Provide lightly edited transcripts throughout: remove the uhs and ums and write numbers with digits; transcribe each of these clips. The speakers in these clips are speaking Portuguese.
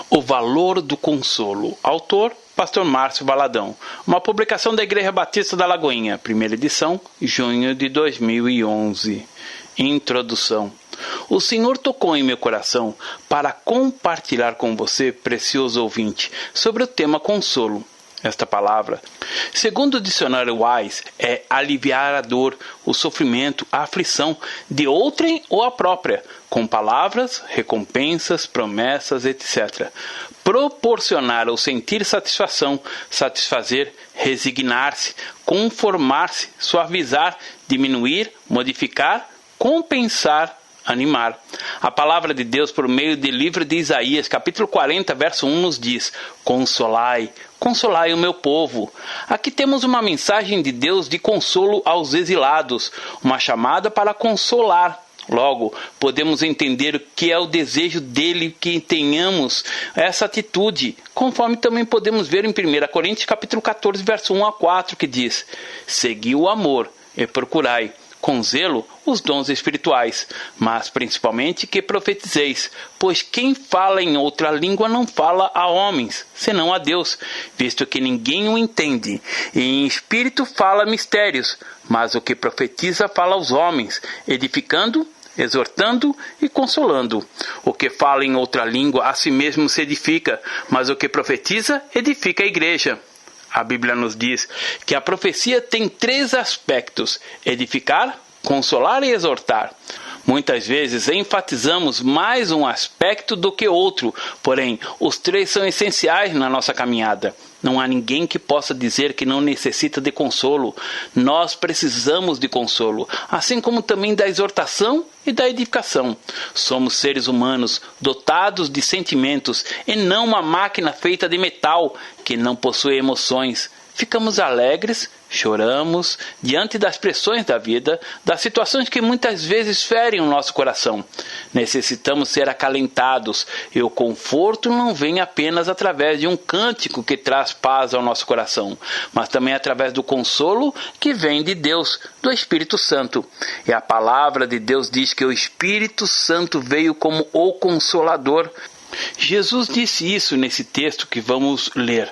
O valor do consolo. Autor, Pastor Márcio Valadão. Uma publicação da Igreja Batista da Lagoinha. Primeira edição, junho de 2011. Introdução. O Senhor tocou em meu coração para compartilhar com você, precioso ouvinte, sobre o tema consolo. Esta palavra, segundo o dicionário Wise, é aliviar a dor, o sofrimento, a aflição de outrem ou a própria, com palavras, recompensas, promessas, etc. Proporcionar ou sentir satisfação, satisfazer, resignar-se, conformar-se, suavizar, diminuir, modificar, compensar, animar. A palavra de Deus por meio do livro de Isaías, capítulo 40, verso 1, nos diz: Consolai, consolai o meu povo. Aqui temos uma mensagem de Deus de consolo aos exilados, uma chamada para consolar. Logo, podemos entender o que é o desejo dele que tenhamos essa atitude, conforme também podemos ver em 1 Coríntios, capítulo 14, verso 1 a 4, que diz: Segui o amor e procurai com zelo os dons espirituais, mas principalmente que profetizeis, pois quem fala em outra língua não fala a homens, senão a Deus, visto que ninguém o entende, e em espírito fala mistérios, mas o que profetiza fala aos homens, edificando, exortando e consolando. O que fala em outra língua a si mesmo se edifica, mas o que profetiza edifica a igreja. A Bíblia nos diz que a profecia tem 3 aspectos: edificar, consolar e exortar. Muitas vezes enfatizamos mais um aspecto do que outro, porém, os 3 são essenciais na nossa caminhada. Não há ninguém que possa dizer que não necessita de consolo. Nós precisamos de consolo, assim como também da exortação e da edificação. Somos seres humanos dotados de sentimentos e não uma máquina feita de metal que não possui emoções. Ficamos alegres, choramos diante das pressões da vida, das situações que muitas vezes ferem o nosso coração. Necessitamos ser acalentados, e o conforto não vem apenas através de um cântico que traz paz ao nosso coração, mas também através do consolo que vem de Deus, do Espírito Santo. E a palavra de Deus diz que o Espírito Santo veio como o Consolador. Jesus disse isso nesse texto que vamos ler: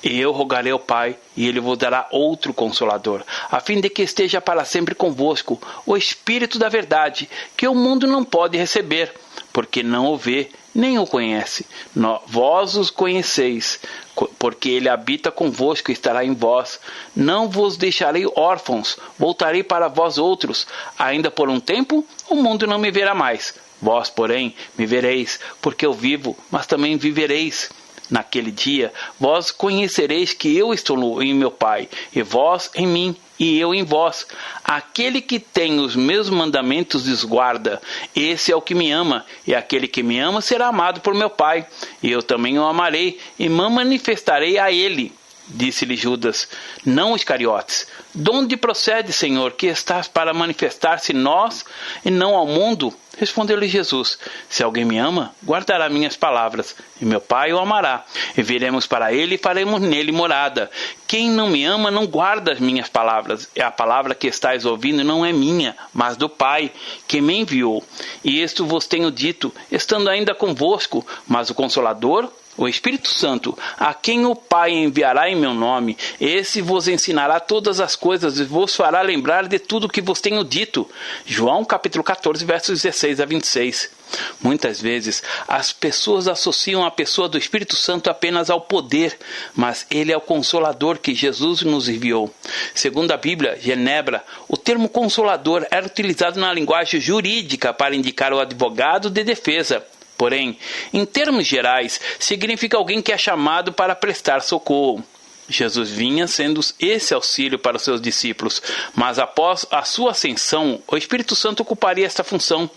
E eu rogarei ao Pai, e Ele vos dará outro Consolador, a fim de que esteja para sempre convosco, o Espírito da verdade, que o mundo não pode receber, porque não o vê, nem o conhece. Vós os conheceis, porque Ele habita convosco e estará em vós. Não vos deixarei órfãos, voltarei para vós outros. Ainda por um tempo, o mundo não me verá mais. Vós, porém, me vereis, porque eu vivo, mas também vivereis. Naquele dia, vós conhecereis que eu estou em meu Pai, e vós em mim, e eu em vós. Aquele que tem os meus mandamentos os guarda. Esse é o que me ama, e aquele que me ama será amado por meu Pai. E eu também o amarei, e me manifestarei a ele. Disse-lhe Judas, não Iscariotes: De onde procede, Senhor, que estás para manifestar-se nós e não ao mundo? Respondeu-lhe Jesus: Se alguém me ama, guardará minhas palavras, e meu Pai o amará. E viremos para ele e faremos nele morada. Quem não me ama não guarda as minhas palavras. E a palavra que estáis ouvindo não é minha, mas do Pai, que me enviou. E isto vos tenho dito, estando ainda convosco, mas o Consolador, o Espírito Santo, a quem o Pai enviará em meu nome, esse vos ensinará todas as coisas e vos fará lembrar de tudo o que vos tenho dito. João capítulo 14, versos 16 a 26. Muitas vezes as pessoas associam a pessoa do Espírito Santo apenas ao poder, mas ele é o Consolador que Jesus nos enviou. Segundo a Bíblia, Genebra, o termo Consolador era utilizado na linguagem jurídica para indicar o advogado de defesa. Porém, em termos gerais, significa alguém que é chamado para prestar socorro. Jesus vinha sendo esse auxílio para os seus discípulos, mas após a sua ascensão, o Espírito Santo ocuparia esta função.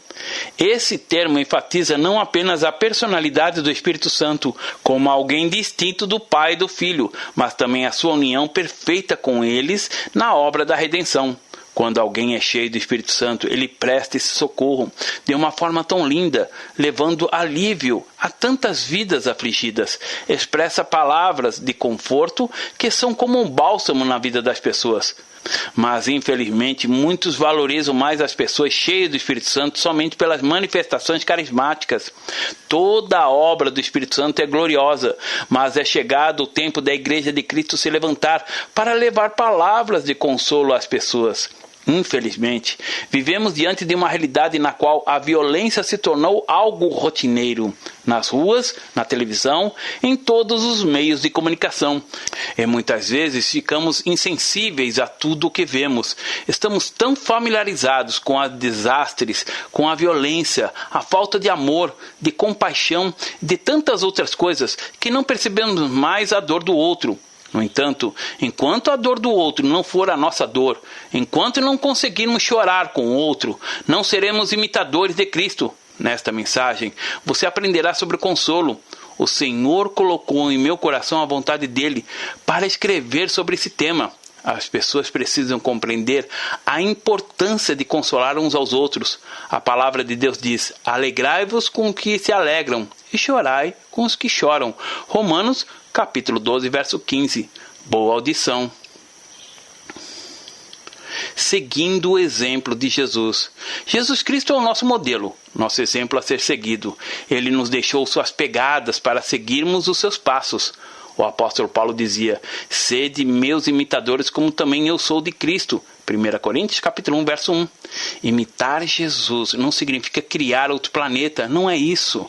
Esse termo enfatiza não apenas a personalidade do Espírito Santo, como alguém distinto do Pai e do Filho, mas também a sua união perfeita com eles na obra da redenção. Quando alguém é cheio do Espírito Santo, ele presta esse socorro de uma forma tão linda, levando alívio a tantas vidas afligidas. Expressa palavras de conforto que são como um bálsamo na vida das pessoas. Mas, infelizmente, muitos valorizam mais as pessoas cheias do Espírito Santo somente pelas manifestações carismáticas. Toda a obra do Espírito Santo é gloriosa, mas é chegado o tempo da Igreja de Cristo se levantar para levar palavras de consolo às pessoas. Infelizmente, vivemos diante de uma realidade na qual a violência se tornou algo rotineiro, nas ruas, na televisão, em todos os meios de comunicação. E muitas vezes ficamos insensíveis a tudo o que vemos. Estamos tão familiarizados com os desastres, com a violência, a falta de amor, de compaixão, de tantas outras coisas, que não percebemos mais a dor do outro. No entanto, enquanto a dor do outro não for a nossa dor, enquanto não conseguirmos chorar com o outro, não seremos imitadores de Cristo. Nesta mensagem, você aprenderá sobre o consolo. O Senhor colocou em meu coração a vontade dele para escrever sobre esse tema. As pessoas precisam compreender a importância de consolar uns aos outros. A palavra de Deus diz: alegrai-vos com os que se alegram e chorai com os que choram. Romanos, capítulo 12, verso 15. Boa audição. Seguindo o exemplo de Jesus. Jesus Cristo é o nosso modelo, nosso exemplo a ser seguido. Ele nos deixou suas pegadas para seguirmos os seus passos. O apóstolo Paulo dizia: sede meus imitadores como também eu sou de Cristo. 1 Coríntios capítulo 1, verso 1. Imitar Jesus não significa criar outro planeta, não é isso.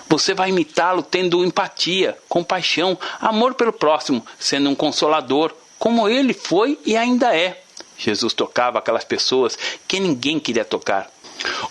Você vai imitá-lo tendo empatia, compaixão, amor pelo próximo, sendo um consolador, como ele foi e ainda é. Jesus tocava aquelas pessoas que ninguém queria tocar.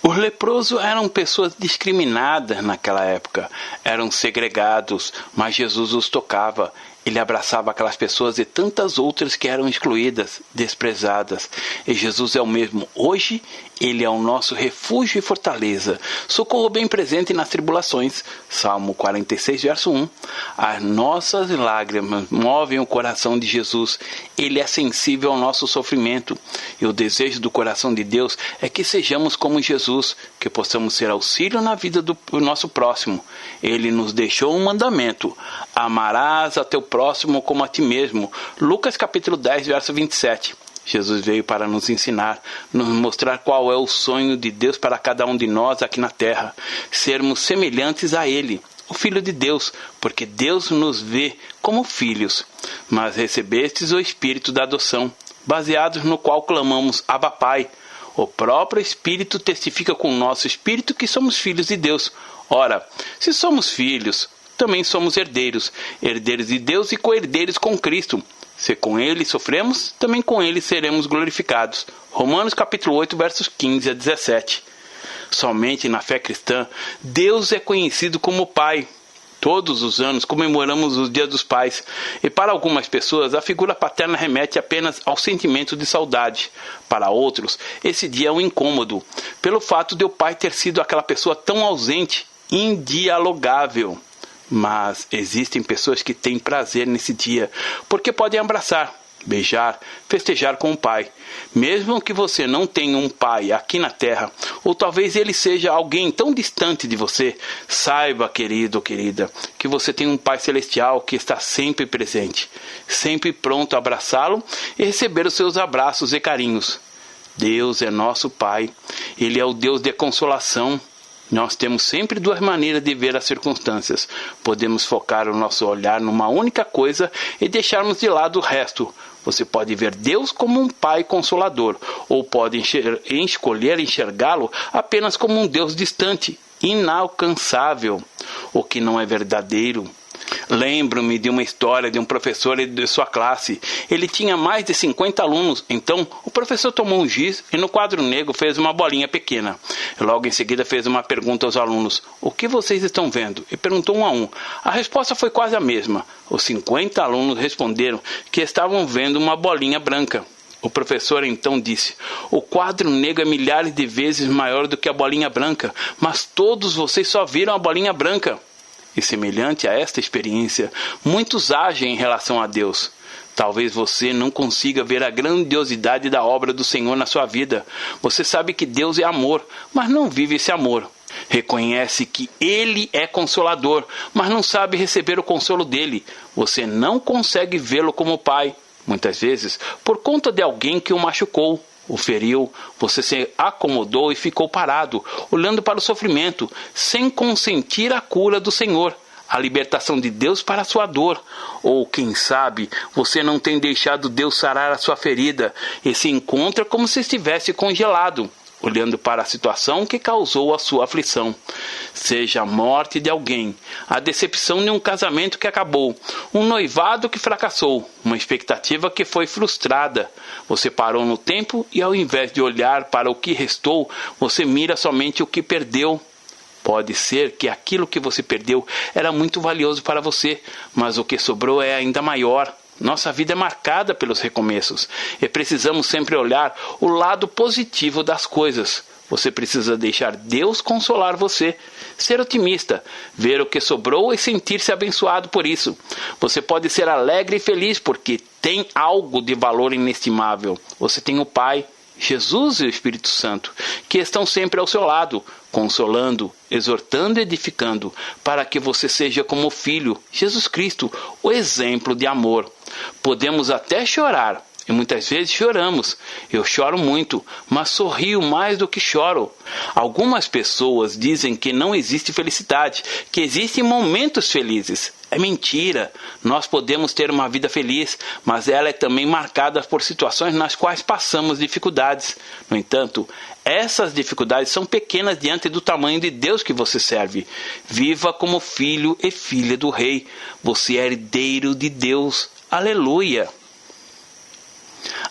Os leprosos eram pessoas discriminadas naquela época, eram segregados, mas Jesus os tocava. Ele abraçava aquelas pessoas e tantas outras que eram excluídas, desprezadas. E Jesus é o mesmo hoje. Ele é o nosso refúgio e fortaleza, socorro bem presente nas tribulações. Salmo 46, verso 1. As nossas lágrimas movem o coração de Jesus. Ele é sensível ao nosso sofrimento. E o desejo do coração de Deus é que sejamos como Jesus, que possamos ser auxílio na vida do nosso próximo. Ele nos deixou um mandamento: amarás a teu próximo como a ti mesmo. Lucas capítulo 10, verso 27. Jesus veio para nos ensinar, nos mostrar qual é o sonho de Deus para cada um de nós aqui na terra. Sermos semelhantes a Ele, o Filho de Deus, porque Deus nos vê como filhos. Mas recebestes o Espírito da adoção, baseados no qual clamamos: Abba, Pai. O próprio Espírito testifica com o nosso Espírito que somos filhos de Deus. Ora, se somos filhos, também somos herdeiros, herdeiros de Deus e co-herdeiros com Cristo. Se com ele sofremos, também com ele seremos glorificados. Romanos capítulo 8, versos 15 a 17. Somente na fé cristã, Deus é conhecido como Pai. Todos os anos comemoramos o Dia dos Pais, e para algumas pessoas a figura paterna remete apenas ao sentimento de saudade. Para outros, esse dia é um incômodo, pelo fato de o pai ter sido aquela pessoa tão ausente, indialogável. Mas existem pessoas que têm prazer nesse dia, porque podem abraçar, beijar, festejar com o pai. Mesmo que você não tenha um pai aqui na terra, ou talvez ele seja alguém tão distante de você, saiba, querido ou querida, que você tem um pai celestial que está sempre presente, sempre pronto a abraçá-lo e receber os seus abraços e carinhos. Deus é nosso Pai, Ele é o Deus de consolação. Nós temos sempre duas maneiras de ver as circunstâncias. Podemos focar o nosso olhar numa única coisa e deixarmos de lado o resto. Você pode ver Deus como um Pai consolador, ou pode escolher enxergá-lo apenas como um Deus distante, inalcançável, o que não é verdadeiro. Lembro-me de uma história de um professor de sua classe. Ele tinha mais de 50 alunos. Então, o professor tomou um giz e no quadro negro fez uma bolinha pequena. Logo em seguida fez uma pergunta aos alunos: o que vocês estão vendo? E perguntou um a um. A resposta foi quase a mesma. Os 50 alunos responderam que estavam vendo uma bolinha branca. O professor então disse: o quadro negro é milhares de vezes maior do que a bolinha branca, mas todos vocês só viram a bolinha branca. E semelhante a esta experiência, muitos agem em relação a Deus. Talvez você não consiga ver a grandiosidade da obra do Senhor na sua vida. Você sabe que Deus é amor, mas não vive esse amor. Reconhece que Ele é consolador, mas não sabe receber o consolo dele. Você não consegue vê-lo como Pai, Muitas vezes, por conta de alguém que o machucou, o feriu, você se acomodou e ficou parado, olhando para o sofrimento, sem consentir a cura do Senhor, a libertação de Deus para a sua dor. Ou, quem sabe, você não tem deixado Deus sarar a sua ferida e se encontra como se estivesse congelado, olhando para a situação que causou a sua aflição. Seja a morte de alguém, a decepção de um casamento que acabou, um noivado que fracassou, uma expectativa que foi frustrada. Você parou no tempo e, ao invés de olhar para o que restou, você mira somente o que perdeu. Pode ser que aquilo que você perdeu era muito valioso para você, mas o que sobrou é ainda maior. Nossa vida é marcada pelos recomeços e precisamos sempre olhar o lado positivo das coisas. Você precisa deixar Deus consolar você, ser otimista, ver o que sobrou e sentir-se abençoado por isso. Você pode ser alegre e feliz porque tem algo de valor inestimável. Você tem o Pai, Jesus e o Espírito Santo, que estão sempre ao seu lado, consolando, exortando e edificando, para que você seja como o Filho, Jesus Cristo, o exemplo de amor. Podemos até chorar, e muitas vezes choramos. Eu choro muito, mas sorrio mais do que choro. Algumas pessoas dizem que não existe felicidade, que existem momentos felizes. É mentira. Nós podemos ter uma vida feliz, mas ela é também marcada por situações nas quais passamos dificuldades. No entanto, essas dificuldades são pequenas diante do tamanho de Deus que você serve. Viva como filho e filha do Rei. Você é herdeiro de Deus. Aleluia!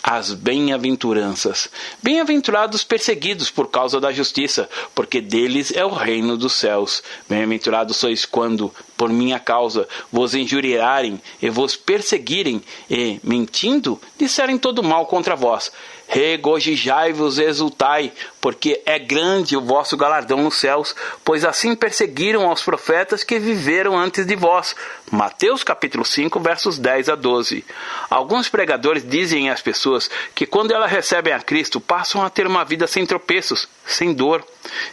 As bem-aventuranças. Bem-aventurados perseguidos por causa da justiça, porque deles é o reino dos céus. Bem-aventurados sois quando, por minha causa, vos injuriarem e vos perseguirem, e, mentindo, disserem todo mal contra vós. Regozijai-vos e exultai, porque é grande o vosso galardão nos céus, pois assim perseguiram aos profetas que viveram antes de vós. Mateus capítulo 5, versos 10 a 12. Alguns pregadores dizem às pessoas que quando elas recebem a Cristo, passam a ter uma vida sem tropeços, sem dor.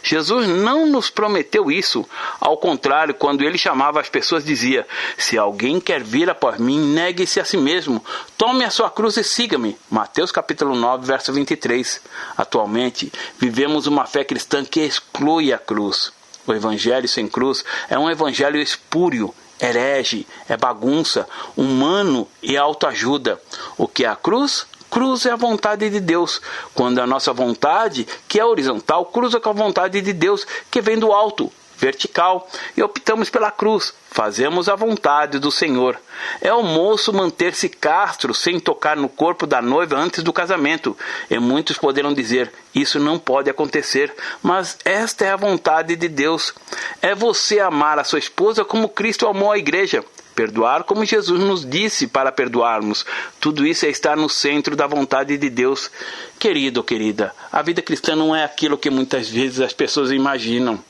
Jesus não nos prometeu isso. Ao contrário, quando ele chamava as pessoas, dizia: se alguém quer vir após mim, negue-se a si mesmo, tome a sua cruz e siga-me. Mateus capítulo 9, verso 23. Atualmente, vivemos uma fé cristã que exclui a cruz. O evangelho sem cruz é um evangelho espúrio, herege, é bagunça, humano e autoajuda. O que é a cruz? Cruz é a vontade de Deus, quando a nossa vontade, que é horizontal, cruza com a vontade de Deus, que vem do alto, vertical, e optamos pela cruz, fazemos a vontade do Senhor. É o moço manter-se castro sem tocar no corpo da noiva antes do casamento, e muitos poderão dizer: isso não pode acontecer, mas esta é a vontade de Deus. É você amar a sua esposa como Cristo amou a igreja. Perdoar como Jesus nos disse para perdoarmos. Tudo isso é estar no centro da vontade de Deus. Querido ou querida, a vida cristã não é aquilo que muitas vezes as pessoas imaginam.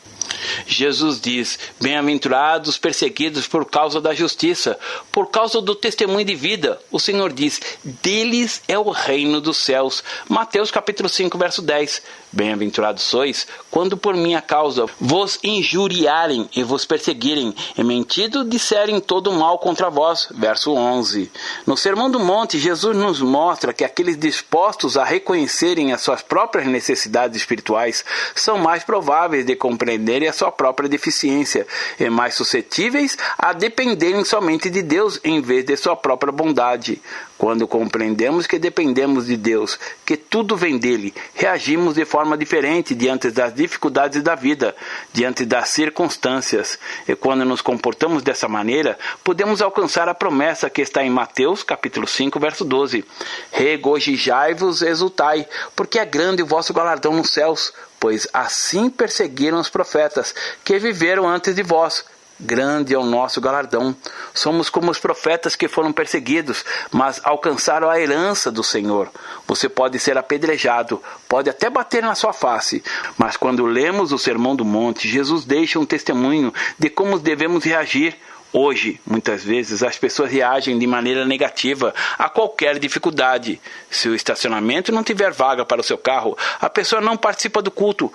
Jesus diz: bem-aventurados perseguidos por causa da justiça, por causa do testemunho de vida. O Senhor diz: deles é o reino dos céus. Mateus capítulo 5, verso 10. Bem-aventurados sois quando por minha causa vos injuriarem e vos perseguirem, e mentindo disserem todo mal contra vós. Verso 11. No Sermão do Monte, Jesus nos mostra que aqueles dispostos a reconhecerem as suas próprias necessidades espirituais são mais prováveis de compreenderem a sua própria deficiência e mais suscetíveis a dependerem somente de Deus em vez de sua própria bondade. Quando compreendemos que dependemos de Deus, que tudo vem dele, reagimos de forma diferente diante das dificuldades da vida, diante das circunstâncias. E quando nos comportamos dessa maneira, podemos alcançar a promessa que está em Mateus capítulo 5, verso 12. Regozijai-vos e exultai, porque é grande o vosso galardão nos céus, pois assim perseguiram os profetas que viveram antes de vós. Grande é o nosso galardão. Somos como os profetas que foram perseguidos, mas alcançaram a herança do Senhor. Você pode ser apedrejado, pode até bater na sua face, mas quando lemos o Sermão do Monte, Jesus deixa um testemunho de como devemos reagir. Hoje, muitas vezes, as pessoas reagem de maneira negativa a qualquer dificuldade. Se o estacionamento não tiver vaga para o seu carro, a pessoa não participa do culto.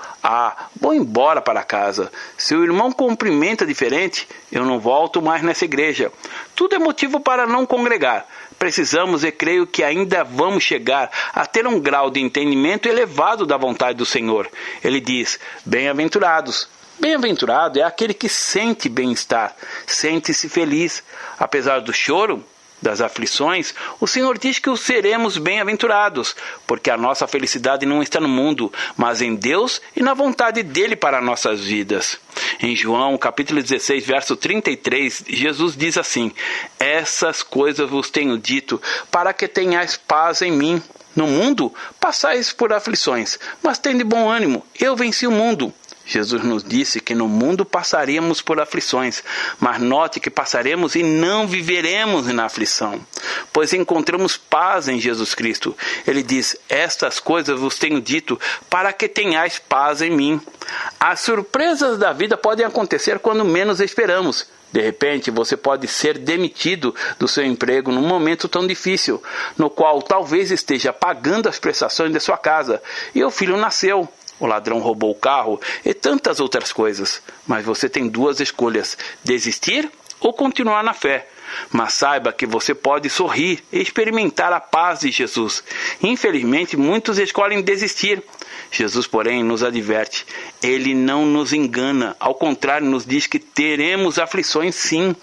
Vou embora para casa. Se o irmão cumprimenta diferente, eu não volto mais nessa igreja. Tudo é motivo para não congregar. Precisamos e creio que ainda vamos chegar a ter um grau de entendimento elevado da vontade do Senhor. Ele diz, bem-aventurados. Bem-aventurado é aquele que sente bem-estar, sente-se feliz. Apesar do choro, das aflições, o Senhor diz que seremos bem-aventurados, porque a nossa felicidade não está no mundo, mas em Deus e na vontade dele para nossas vidas. Em João, capítulo 16, verso 33, Jesus diz assim, essas coisas vos tenho dito, para que tenhais paz em mim. No mundo, passais por aflições, mas tende bom ânimo, eu venci o mundo. Jesus nos disse que no mundo passaríamos por aflições, mas note que passaremos e não viveremos na aflição, pois encontramos paz em Jesus Cristo. Ele diz, estas coisas vos tenho dito para que tenhais paz em mim. As surpresas da vida podem acontecer quando menos esperamos. De repente, você pode ser demitido do seu emprego num momento tão difícil, no qual talvez esteja pagando as prestações de sua casa, e o filho nasceu. O ladrão roubou o carro e tantas outras coisas. Mas você tem duas escolhas, desistir ou continuar na fé. Mas saiba que você pode sorrir e experimentar a paz de Jesus. Infelizmente, muitos escolhem desistir. Jesus, porém, nos adverte. Ele não nos engana. Ao contrário, nos diz que teremos aflições sim,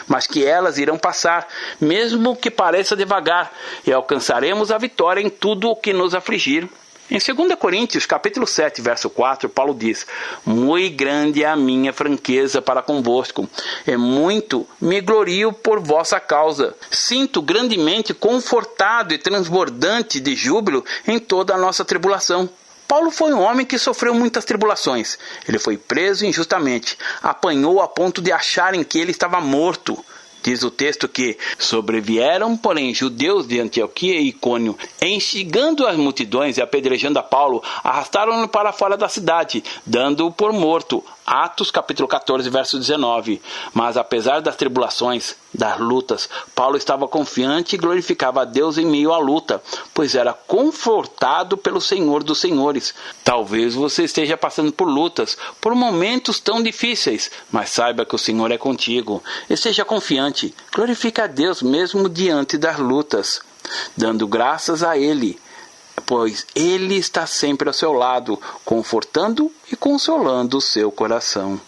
mas que elas irão passar, mesmo que pareça devagar, e alcançaremos a vitória em tudo o que nos afligir. Em 2 Coríntios, capítulo 7, verso 4, Paulo diz, muito grande é a minha franqueza para convosco, e muito me glorio por vossa causa. Sinto grandemente confortado e transbordante de júbilo em toda a nossa tribulação. Paulo foi um homem que sofreu muitas tribulações. Ele foi preso injustamente, apanhou a ponto de acharem que ele estava morto. Diz o texto que sobrevieram, porém, judeus de Antioquia e Icônio, instigando as multidões e apedrejando a Paulo, arrastaram-no para fora da cidade, dando-o por morto. Atos capítulo 14, verso 19. Mas apesar das tribulações, das lutas, Paulo estava confiante e glorificava a Deus em meio à luta, pois era confortado pelo Senhor dos Senhores. Talvez você esteja passando por lutas, por momentos tão difíceis, mas saiba que o Senhor é contigo. E seja confiante, glorifique a Deus mesmo diante das lutas, dando graças a Ele, pois Ele está sempre ao seu lado, confortando e consolando o seu coração,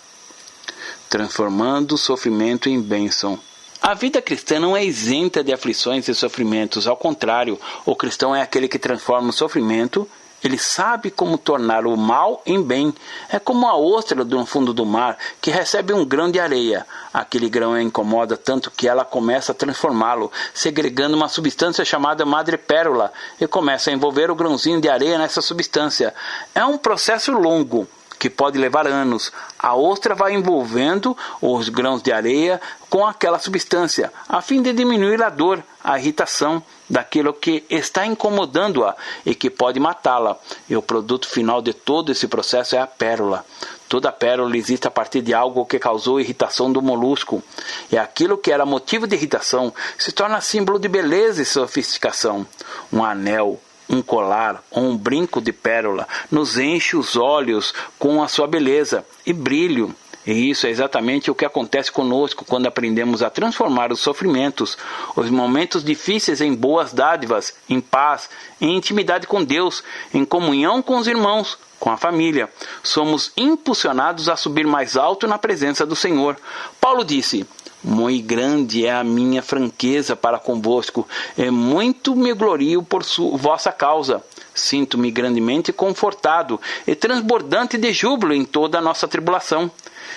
transformando o sofrimento em bênção. A vida cristã não é isenta de aflições e sofrimentos, ao contrário, o cristão é aquele que transforma o sofrimento. Ele sabe como tornar o mal em bem. É como a ostra no fundo do mar que recebe um grão de areia. Aquele grão a incomoda tanto que ela começa a transformá-lo, segregando uma substância chamada madrepérola e começa a envolver o grãozinho de areia nessa substância. É um processo longo, que pode levar anos. A ostra vai envolvendo os grãos de areia com aquela substância, a fim de diminuir a dor, a irritação daquilo que está incomodando-a e que pode matá-la. E o produto final de todo esse processo é a pérola. Toda pérola existe a partir de algo que causou irritação do molusco. E aquilo que era motivo de irritação se torna símbolo de beleza e sofisticação. Um anel, um colar ou um brinco de pérola nos enche os olhos com a sua beleza e brilho. E isso é exatamente o que acontece conosco quando aprendemos a transformar os sofrimentos, os momentos difíceis em boas dádivas, em paz, em intimidade com Deus, em comunhão com os irmãos, com a família. Somos impulsionados a subir mais alto na presença do Senhor. Paulo disse, muito grande é a minha franqueza para convosco, e muito me glorio por vossa causa. Sinto-me grandemente confortado e transbordante de júbilo em toda a nossa tribulação.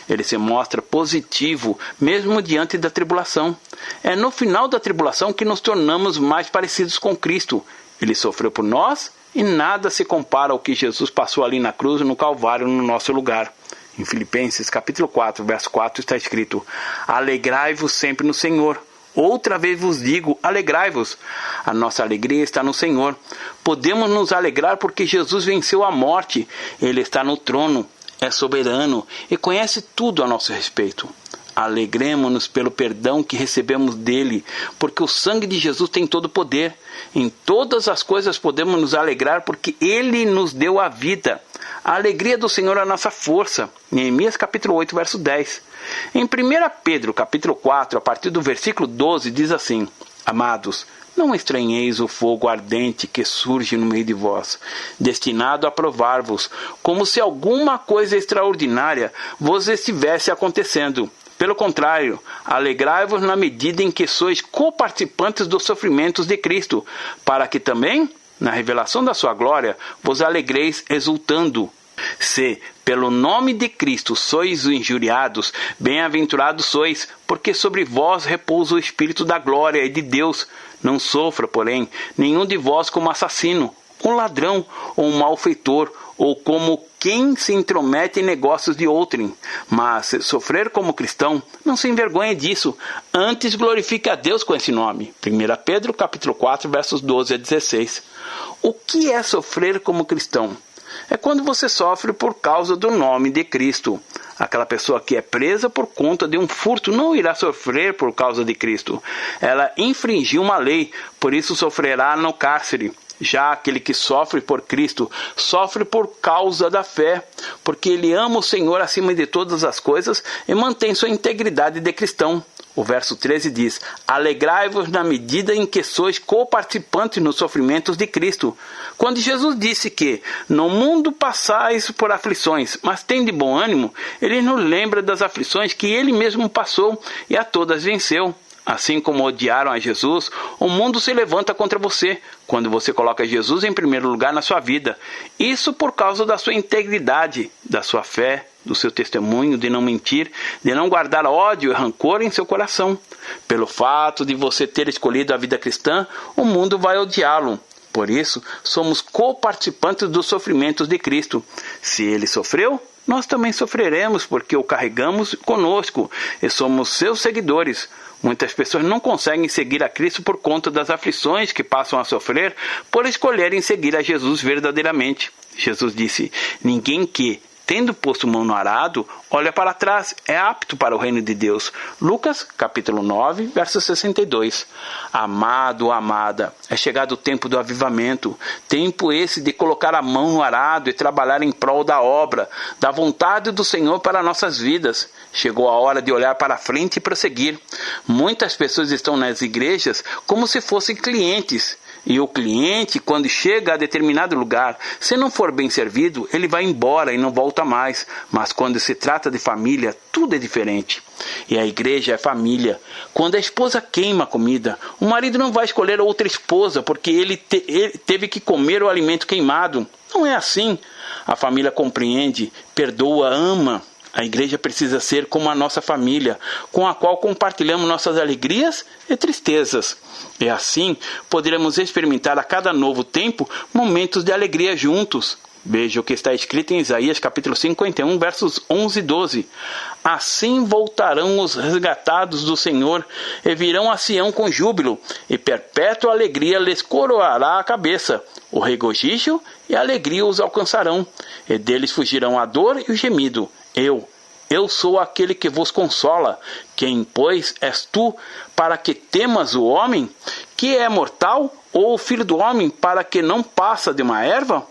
Ele se mostra positivo, mesmo diante da tribulação. É no final da tribulação que nos tornamos mais parecidos com Cristo. Ele sofreu por nós e nada se compara ao que Jesus passou ali na cruz no Calvário no nosso lugar. Em Filipenses capítulo 4, verso 4 está escrito, alegrai-vos sempre no Senhor. Outra vez vos digo, alegrai-vos. A nossa alegria está no Senhor. Podemos nos alegrar porque Jesus venceu a morte. Ele está no trono, é soberano e conhece tudo a nosso respeito. Alegremo-nos pelo perdão que recebemos dele, porque o sangue de Jesus tem todo o poder. Em todas as coisas podemos nos alegrar, porque ele nos deu a vida. A alegria do Senhor é a nossa força. Neemias capítulo 8, verso 10. Em 1 Pedro capítulo 4, a partir do versículo 12, diz assim: Amados, não estranheis o fogo ardente que surge no meio de vós, destinado a provar-vos, como se alguma coisa extraordinária vos estivesse acontecendo. Pelo contrário, alegrai-vos na medida em que sois coparticipantes dos sofrimentos de Cristo, para que também, na revelação da sua glória, vos alegreis exultando. Se, pelo nome de Cristo, sois injuriados, bem-aventurados sois, porque sobre vós repousa o Espírito da glória e de Deus. Não sofra, porém, nenhum de vós como assassino, um ladrão ou um malfeitor, ou como quem se intromete em negócios de outrem. Mas, se sofrer como cristão, não se envergonhe disso, antes glorifique a Deus com esse nome. 1 Pedro capítulo 4, versos 12 a 16. O que é sofrer como cristão? É quando você sofre por causa do nome de Cristo. Aquela pessoa que é presa por conta de um furto não irá sofrer por causa de Cristo. Ela infringiu uma lei, por isso sofrerá no cárcere. Já aquele que sofre por Cristo, sofre por causa da fé, porque ele ama o Senhor acima de todas as coisas e mantém sua integridade de cristão. O verso 13 diz: Alegrai-vos na medida em que sois coparticipantes nos sofrimentos de Cristo. Quando Jesus disse que no mundo passais por aflições, mas tende bom ânimo, ele nos lembra das aflições que ele mesmo passou e a todas venceu. Assim como odiaram a Jesus, o mundo se levanta contra você, quando você coloca Jesus em primeiro lugar na sua vida. Isso por causa da sua integridade, da sua fé, do seu testemunho, de não mentir, de não guardar ódio e rancor em seu coração. Pelo fato de você ter escolhido a vida cristã, o mundo vai odiá-lo. Por isso, somos coparticipantes dos sofrimentos de Cristo. Se ele sofreu, nós também sofreremos, porque o carregamos conosco e somos seus seguidores. Muitas pessoas não conseguem seguir a Cristo por conta das aflições que passam a sofrer por escolherem seguir a Jesus verdadeiramente. Jesus disse: Ninguém que, tendo posto mão no arado, olha para trás, é apto para o reino de Deus. Lucas, capítulo 9, verso 62. Amado, amada, é chegado o tempo do avivamento. Tempo esse de colocar a mão no arado e trabalhar em prol da obra, da vontade do Senhor para nossas vidas. Chegou a hora de olhar para frente e prosseguir. Muitas pessoas estão nas igrejas como se fossem clientes. E o cliente, quando chega a determinado lugar, se não for bem servido, ele vai embora e não volta mais. Mas quando se trata de família, tudo é diferente. E a igreja é família. Quando a esposa queima a comida, o marido não vai escolher outra esposa porque ele teve que comer o alimento queimado. Não é assim. A família compreende, perdoa, ama. A igreja precisa ser como a nossa família, com a qual compartilhamos nossas alegrias e tristezas. E assim, poderemos experimentar a cada novo tempo momentos de alegria juntos. Veja o que está escrito em Isaías capítulo 51, versos 11 e 12. Assim voltarão os resgatados do Senhor, e virão a Sião com júbilo, e perpétua alegria lhes coroará a cabeça. O regozijo e a alegria os alcançarão, e deles fugirão a dor e o gemido. Eu sou aquele que vos consola. Quem, pois, és tu, para que temas o homem, que é mortal, ou o filho do homem, para que não passa de uma erva?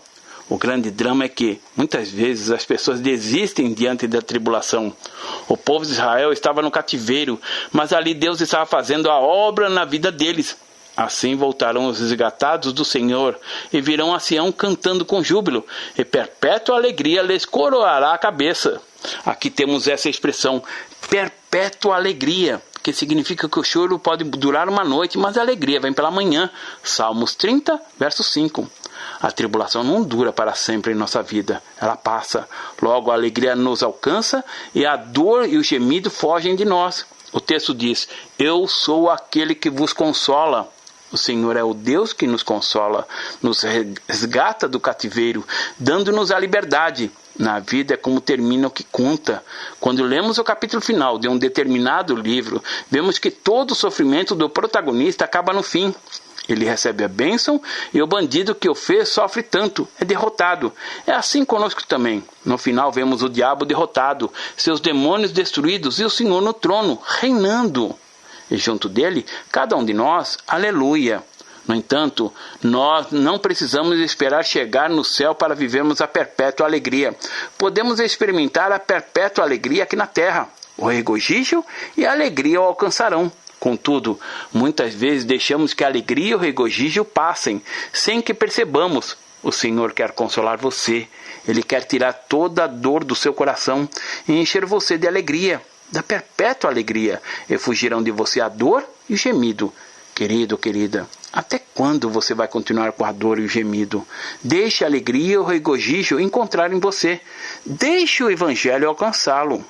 O grande drama é que, muitas vezes, as pessoas desistem diante da tribulação. O povo de Israel estava no cativeiro, mas ali Deus estava fazendo a obra na vida deles. Assim voltarão os resgatados do Senhor, e virão a Sião cantando com júbilo, e perpétua alegria lhes coroará a cabeça. Aqui temos essa expressão, perpétua alegria, que significa que o choro pode durar uma noite, mas a alegria vem pela manhã. Salmos 30, verso 5. A tribulação não dura para sempre em nossa vida, ela passa. Logo a alegria nos alcança, e a dor e o gemido fogem de nós. O texto diz: Eu sou aquele que vos consola. O Senhor é o Deus que nos consola, nos resgata do cativeiro, dando-nos a liberdade. Na vida é como termina o que conta. Quando lemos o capítulo final de um determinado livro, vemos que todo o sofrimento do protagonista acaba no fim. Ele recebe a bênção e o bandido que o fez sofre tanto, é derrotado. É assim conosco também. No final vemos o diabo derrotado, seus demônios destruídos e o Senhor no trono, reinando. E junto dele, cada um de nós, aleluia. No entanto, nós não precisamos esperar chegar no céu para vivermos a perpétua alegria. Podemos experimentar a perpétua alegria aqui na terra. O regozijo e a alegria o alcançarão. Contudo, muitas vezes deixamos que a alegria e o regozijo passem, sem que percebamos. O Senhor quer consolar você. Ele quer tirar toda a dor do seu coração e encher você de alegria, da perpétua alegria. E fugirão de você a dor e o gemido. Querido, querida, até quando você vai continuar com a dor e o gemido? Deixe a alegria e o regozijo encontrar em você. Deixe o Evangelho alcançá-lo.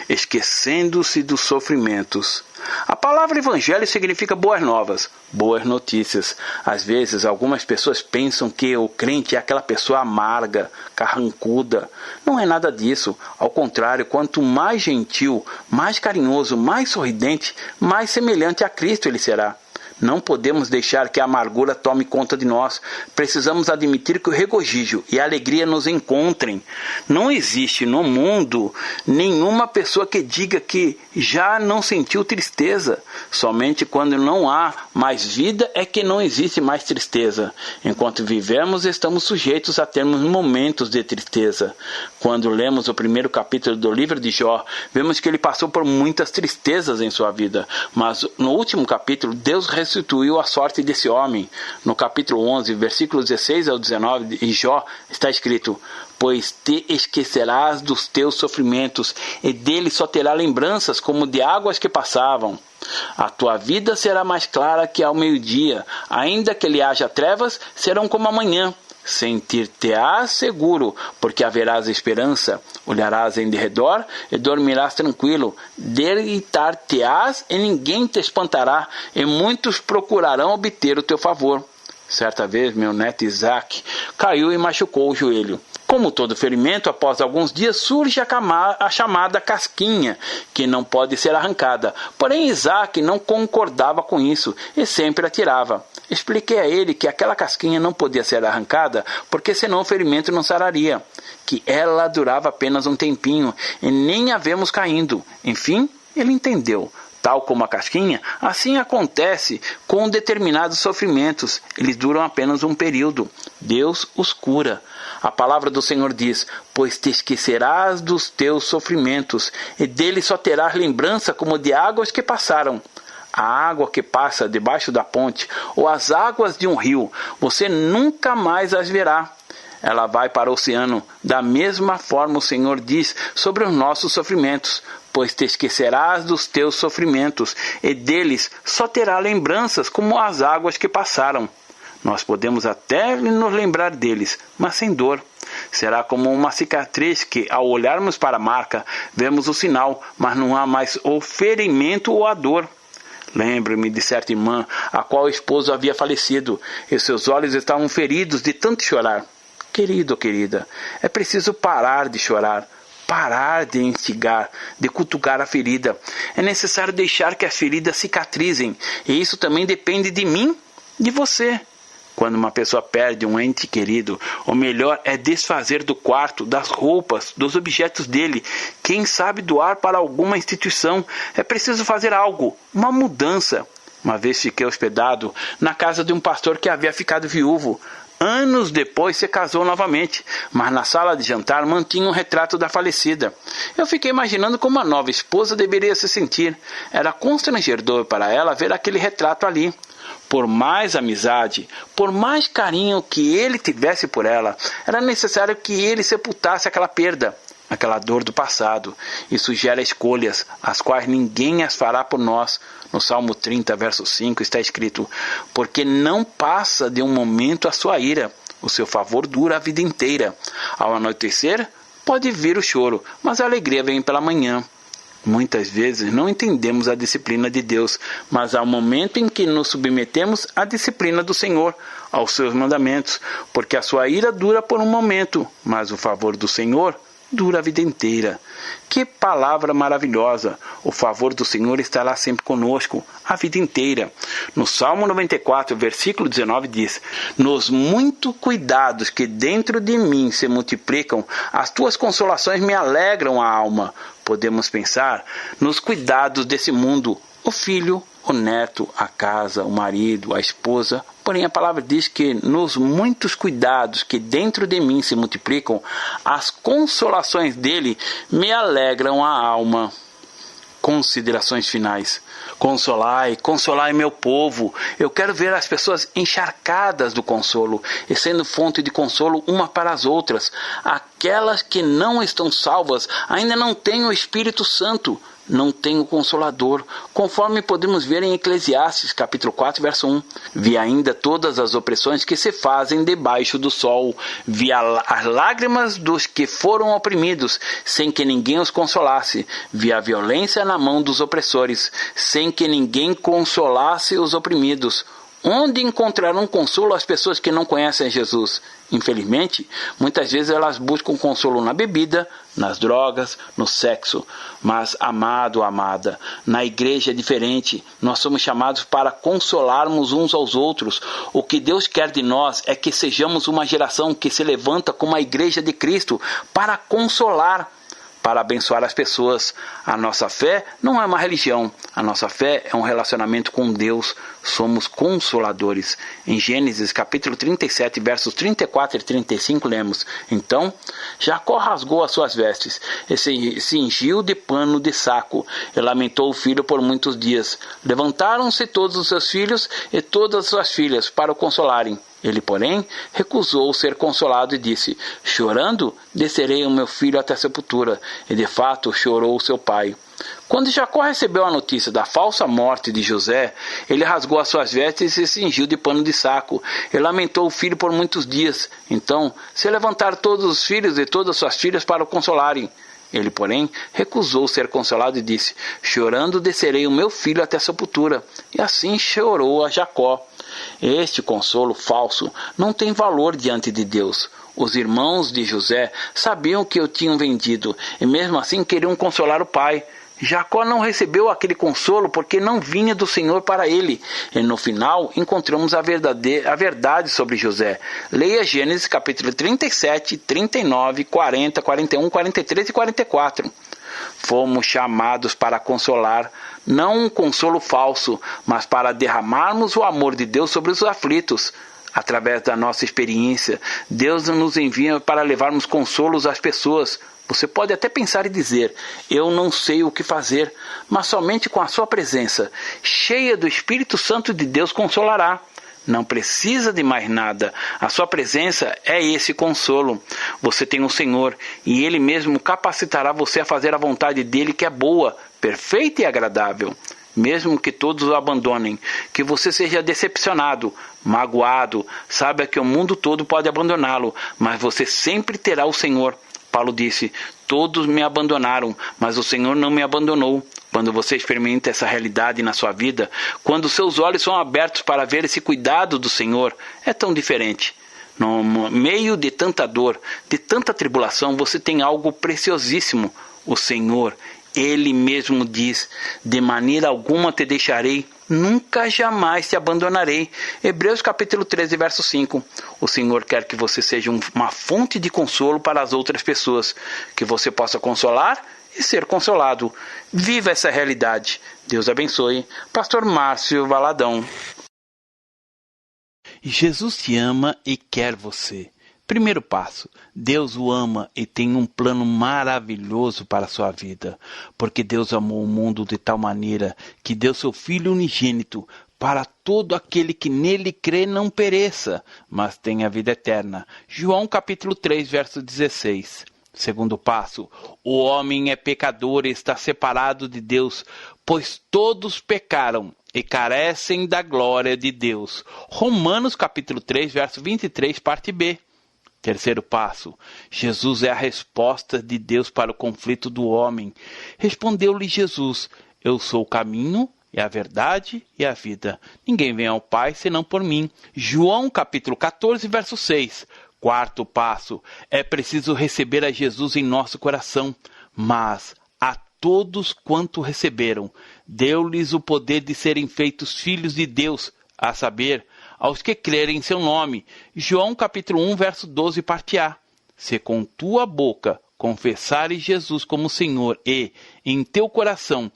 Esquecendo-se dos sofrimentos. A palavra evangelho significa boas novas, boas notícias. Às vezes, algumas pessoas pensam que o crente é aquela pessoa amarga, carrancuda. Não é nada disso. Ao contrário, quanto mais gentil, mais carinhoso, mais sorridente, mais semelhante a Cristo ele será. Não podemos deixar que a amargura tome conta de nós. Precisamos admitir que o regozijo e a alegria nos encontrem. Não existe no mundo nenhuma pessoa que diga que já não sentiu tristeza. Somente quando não há mais vida é que não existe mais tristeza. Enquanto vivemos, estamos sujeitos a termos momentos de tristeza. Quando lemos o primeiro capítulo do livro de Jó, vemos que ele passou por muitas tristezas em sua vida. Mas no último capítulo, Deus restituiu a sorte desse homem. No capítulo 11, versículos 16 ao 19 de Jó, está escrito: pois te esquecerás dos teus sofrimentos, e dele só terá lembranças como de águas que passavam. A tua vida será mais clara que ao meio-dia, ainda que lhe haja trevas, serão como amanhã. Sentir-te-ás seguro, porque haverás esperança. Olharás em derredor e dormirás tranquilo. Deitar-te-ás e ninguém te espantará, e muitos procurarão obter o teu favor. Certa vez, meu neto Isaac caiu e machucou o joelho. Como todo ferimento, após alguns dias surge a chamada casquinha, que não pode ser arrancada. Porém, Isaac não concordava com isso e sempre a tirava. Expliquei a ele que aquela casquinha não podia ser arrancada, porque senão o ferimento não sararia, que ela durava apenas um tempinho e nem a vemos caindo. Enfim, ele entendeu. Tal como a casquinha, assim acontece com determinados sofrimentos. Eles duram apenas um período. Deus os cura. A palavra do Senhor diz: pois te esquecerás dos teus sofrimentos, e dele só terás lembrança como de águas que passaram. A água que passa debaixo da ponte, ou as águas de um rio, você nunca mais as verá. Ela vai para o oceano. Da mesma forma o Senhor diz sobre os nossos sofrimentos: pois te esquecerás dos teus sofrimentos, e deles só terá lembranças como as águas que passaram. Nós podemos até nos lembrar deles, mas sem dor. Será como uma cicatriz que, ao olharmos para a marca, vemos o sinal, mas não há mais o ferimento ou a dor. Lembro-me de certa irmã, a qual o esposo havia falecido, e seus olhos estavam feridos de tanto chorar. Querido ou querida, é preciso parar de chorar. Parar de instigar, de cutucar a ferida. É necessário deixar que as feridas cicatrizem. E isso também depende de mim, de você. Quando uma pessoa perde um ente querido, o melhor é desfazer do quarto, das roupas, dos objetos dele. Quem sabe doar para alguma instituição. É preciso fazer algo, uma mudança. Uma vez fiquei hospedado na casa de um pastor que havia ficado viúvo. Anos depois se casou novamente, mas na sala de jantar mantinha um retrato da falecida. Eu fiquei imaginando como a nova esposa deveria se sentir. Era constrangedor para ela ver aquele retrato ali. Por mais amizade, por mais carinho que ele tivesse por ela, era necessário que ele sepultasse aquela perda, aquela dor do passado. Isso gera escolhas, as quais ninguém as fará por nós. No Salmo 30, verso 5, está escrito: porque não passa de um momento a sua ira, o seu favor dura a vida inteira. Ao anoitecer, pode vir o choro, mas a alegria vem pela manhã. Muitas vezes não entendemos a disciplina de Deus, mas há um momento em que nos submetemos à disciplina do Senhor, aos seus mandamentos, porque a sua ira dura por um momento, mas o favor do Senhor dura a vida inteira. Que palavra maravilhosa! O favor do Senhor estará sempre conosco, a vida inteira. No Salmo 94, versículo 19 diz: nos muitos cuidados que dentro de mim se multiplicam, as tuas consolações me alegram a alma. Podemos pensar nos cuidados desse mundo, o filho, o neto, a casa, o marido, a esposa. Porém, a palavra diz que nos muitos cuidados que dentro de mim se multiplicam, as consolações dele me alegram a alma. Considerações finais. Consolai, consolai meu povo. Eu quero ver as pessoas encharcadas do consolo e sendo fonte de consolo uma para as outras. Aquelas que não estão salvas ainda não têm o Espírito Santo, não têm o Consolador, conforme podemos ver em Eclesiastes, capítulo 4, verso 1. Vi ainda todas as opressões que se fazem debaixo do sol. Vi as lágrimas dos que foram oprimidos, sem que ninguém os consolasse. Vi a violência na mão dos opressores, sem que ninguém consolasse os oprimidos. Onde encontrarão consolo as pessoas que não conhecem Jesus? Infelizmente, muitas vezes elas buscam consolo na bebida, nas drogas, no sexo. Mas, amado, amada, na igreja é diferente. Nós somos chamados para consolarmos uns aos outros. O que Deus quer de nós é que sejamos uma geração que se levanta como a igreja de Cristo para consolar, para abençoar as pessoas. A nossa fé não é uma religião. A nossa fé é um relacionamento com Deus. Somos consoladores. Em Gênesis capítulo 37, versos 34 e 35, lemos: então Jacó rasgou as suas vestes e se cingiu de pano de saco e lamentou o filho por muitos dias. Levantaram-se todos os seus filhos e todas as suas filhas para o consolarem. Ele, porém, recusou ser consolado e disse: chorando, descerei o meu filho até a sepultura. E de fato chorou seu pai. Quando Jacó recebeu a notícia da falsa morte de José, ele rasgou as suas vestes e se cingiu de pano de saco, e lamentou o filho por muitos dias. Então se levantaram todos os filhos e todas as suas filhas para o consolarem. Ele, porém, recusou ser consolado e disse: chorando descerei o meu filho até a sepultura. E assim chorou a Jacó. Este consolo falso não tem valor diante de Deus. Os irmãos de José sabiam que o tinham vendido, e mesmo assim queriam consolar o pai. Jacó não recebeu aquele consolo porque não vinha do Senhor para ele. E no final encontramos a verdade sobre José. Leia Gênesis capítulo 37, 39, 40, 41, 43 e 44. Fomos chamados para consolar, não um consolo falso, mas para derramarmos o amor de Deus sobre os aflitos. Através da nossa experiência, Deus nos envia para levarmos consolos às pessoas. Você pode até pensar e dizer: eu não sei o que fazer, mas somente com a sua presença, cheia do Espírito Santo de Deus, consolará. Não precisa de mais nada. A sua presença é esse consolo. Você tem o Senhor e Ele mesmo capacitará você a fazer a vontade dEle, que é boa, perfeita e agradável. Mesmo que todos o abandonem, que você seja decepcionado, magoado, saiba que o mundo todo pode abandoná-lo, mas você sempre terá o Senhor. Paulo disse: todos me abandonaram, mas o Senhor não me abandonou. Quando você experimenta essa realidade na sua vida, quando seus olhos são abertos para ver esse cuidado do Senhor, é tão diferente. No meio de tanta dor, de tanta tribulação, você tem algo preciosíssimo: o Senhor. Ele mesmo diz: de maneira alguma te deixarei, nunca jamais te abandonarei. Hebreus capítulo 13, verso 5. O Senhor quer que você seja uma fonte de consolo para as outras pessoas, que você possa consolar e ser consolado. Viva essa realidade. Deus abençoe. Pastor Márcio Valadão. Jesus te ama e quer você. Primeiro passo: Deus o ama e tem um plano maravilhoso para a sua vida, porque Deus amou o mundo de tal maneira que deu seu Filho unigênito para todo aquele que nele crê não pereça, mas tenha vida eterna. João capítulo 3, verso 16. Segundo passo: o homem é pecador e está separado de Deus, pois todos pecaram e carecem da glória de Deus. Romanos capítulo 3, verso 23, parte B. Terceiro passo: Jesus é a resposta de Deus para o conflito do homem. Respondeu-lhe Jesus: eu sou o caminho e a verdade e a vida. Ninguém vem ao Pai senão por mim. João capítulo 14, verso 6. Quarto passo, é preciso receber a Jesus em nosso coração, mas a todos quanto receberam, deu-lhes o poder de serem feitos filhos de Deus, a saber, aos que crerem em seu nome. João capítulo 1, verso 12, parte A. Se com tua boca confessares Jesus como Senhor e, em teu coração,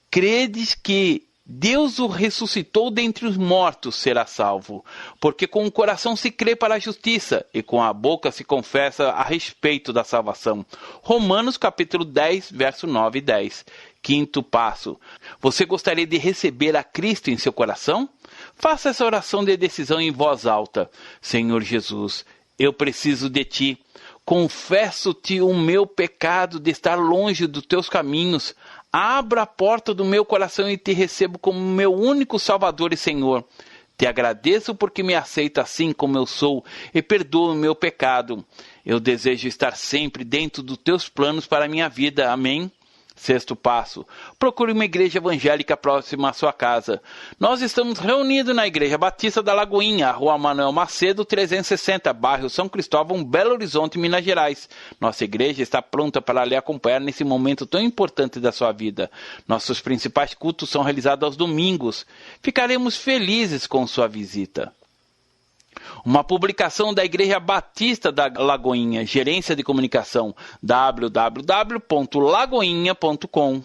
credes que Deus o ressuscitou dentre os mortos, será salvo. Porque com o coração se crê para a justiça, e com a boca se confessa a respeito da salvação. Romanos capítulo 10, verso 9 e 10. Quinto passo. Você gostaria de receber a Cristo em seu coração? Faça essa oração de decisão em voz alta. Senhor Jesus, eu preciso de Ti. Confesso-te o meu pecado de estar longe dos Teus caminhos. Abra a porta do meu coração e te recebo como meu único Salvador e Senhor. Te agradeço porque me aceita assim como eu sou e perdoa o meu pecado. Eu desejo estar sempre dentro dos teus planos para a minha vida. Amém? Sexto passo. Procure uma igreja evangélica próxima à sua casa. Nós estamos reunidos na Igreja Batista da Lagoinha, Rua Manuel Macedo, 360, bairro São Cristóvão, Belo Horizonte, Minas Gerais. Nossa igreja está pronta para lhe acompanhar nesse momento tão importante da sua vida. Nossos principais cultos são realizados aos domingos. Ficaremos felizes com sua visita. Uma publicação da Igreja Batista da Lagoinha, Gerência de Comunicação, www.lagoinha.com.